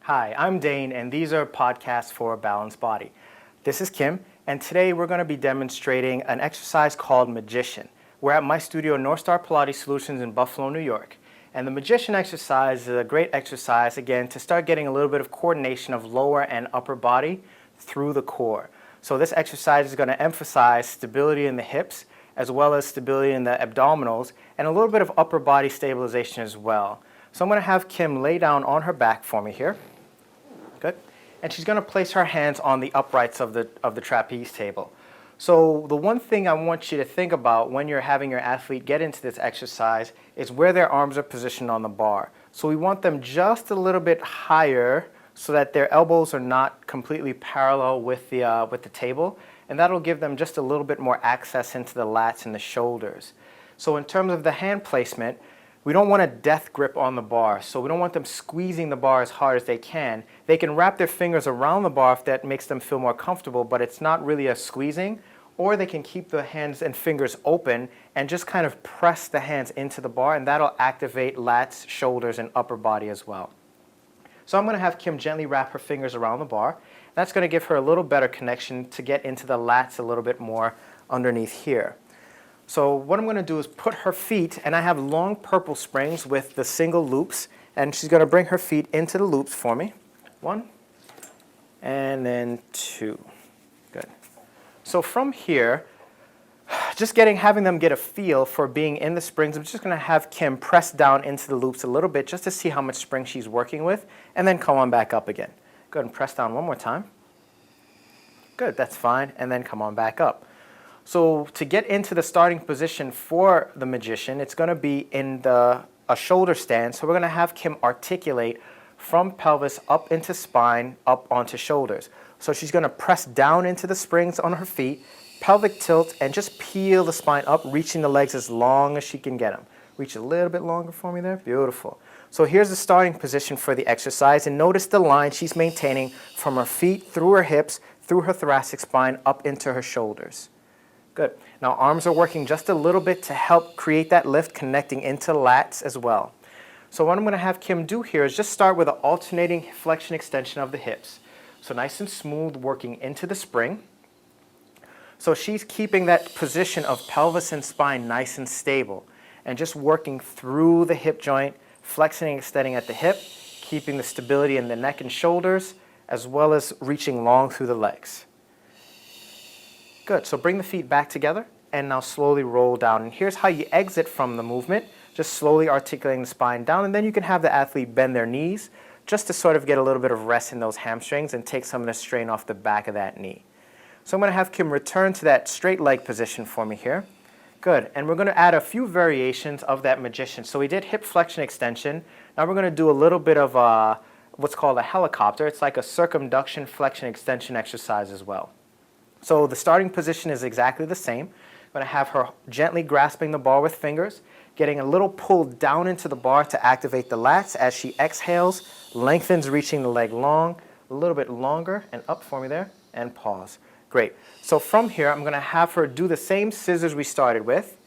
Hi, I'm Dane, and these are podcasts for a balanced body. This is Kim, and today we're going to be demonstrating an exercise called Magician. We're at my studio, North Star Pilates Solutions in Buffalo, New York. And the Magician exercise is a great exercise, again, to start getting a little bit of coordination of lower and upper body through the core. So this exercise is going to emphasize stability in the hips, as well as stability in the abdominals, and a little bit of upper body stabilization as well. So I'm going to have Kim lay down on her back for me here. Good. And she's going to place her hands on the uprights of the trapeze table. So the one thing I want you to think about when you're having your athlete get into this exercise is where their arms are positioned on the bar. So we want them just a little bit higher so that their elbows are not completely parallel with the table, and that'll give them just a little bit more access into the lats and the shoulders. So in terms of the hand placement, we don't want a death grip on the bar, so we don't want them squeezing the bar as hard as they can. They can wrap their fingers around the bar if that makes them feel more comfortable, but it's not really a squeezing. Or they can keep the hands and fingers open and just kind of press the hands into the bar, and that'll activate lats, shoulders, and upper body as well. So I'm going to have Kim gently wrap her fingers around the bar. That's going to give her a little better connection to get into the lats a little bit more underneath here. So what I'm going to do is put her feet, and I have long purple springs with the single loops, and she's going to bring her feet into the loops for me. 1, and then 2. Good. So from here, just having them get a feel for being in the springs, I'm just going to have Kim press down into the loops a little bit just to see how much spring she's working with, and then come on back up again. Go ahead and press down one more time. Good, that's fine, and then come on back up. So to get into the starting position for the Magician, it's going to be in a shoulder stand. So we're going to have Kim articulate from pelvis up into spine, up onto shoulders. So she's going to press down into the springs on her feet, pelvic tilt, and just peel the spine up, reaching the legs as long as she can get them. Reach a little bit longer for me there. Beautiful. So here's the starting position for the exercise, and notice the line she's maintaining from her feet through her hips, through her thoracic spine, up into her shoulders. Good. Now arms are working just a little bit to help create that lift, connecting into lats as well. So what I'm going to have Kim do here is just start with an alternating flexion extension of the hips. So nice and smooth, working into the spring. So she's keeping that position of pelvis and spine nice and stable, and just working through the hip joint, flexing and extending at the hip, keeping the stability in the neck and shoulders, as well as reaching long through the legs. Good. So bring the feet back together and now slowly roll down. And here's how you exit from the movement, just slowly articulating the spine down, and then you can have the athlete bend their knees just to sort of get a little bit of rest in those hamstrings and take some of the strain off the back of that knee. So I'm going to have Kim return to that straight leg position for me here. Good. And we're going to add a few variations of that Magician. So we did hip flexion extension. Now we're going to do a little bit of what's called a helicopter. It's like a circumduction flexion extension exercise as well. So the starting position is exactly the same. I'm going to have her gently grasping the bar with fingers, getting a little pull down into the bar to activate the lats as she exhales, lengthens, reaching the leg long, a little bit longer, and up for me there, and pause. Great. So from here, I'm going to have her do the same scissors we started with,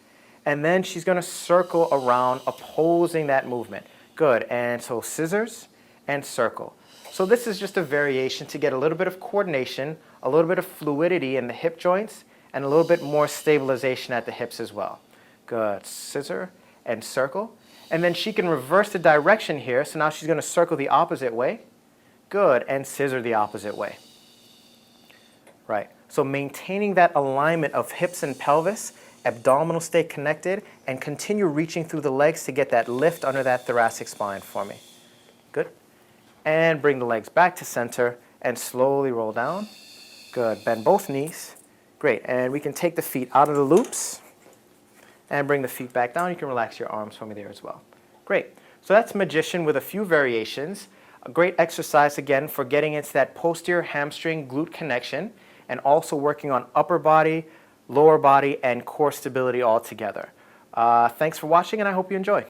and then she's going to circle around, opposing that movement. Good. And so scissors and circle. So this is just a variation to get a little bit of coordination, a little bit of fluidity in the hip joints, and a little bit more stabilization at the hips as well. Good. Scissor and circle. And then she can reverse the direction here. So now she's going to circle the opposite way. Good. And scissor the opposite way. Right. So maintaining that alignment of hips and pelvis, abdominal stay connected, and continue reaching through the legs to get that lift under that thoracic spine for me. Good. And bring the legs back to center and slowly roll down. Good. Bend both knees. Great. And we can take the feet out of the loops and bring the feet back down. You can relax your arms for me there as well. Great. So that's Magician with a few variations. A great exercise, again, for getting into that posterior hamstring glute connection and also working on upper body, lower body, and core stability all together. Thanks for watching, and I hope you enjoy.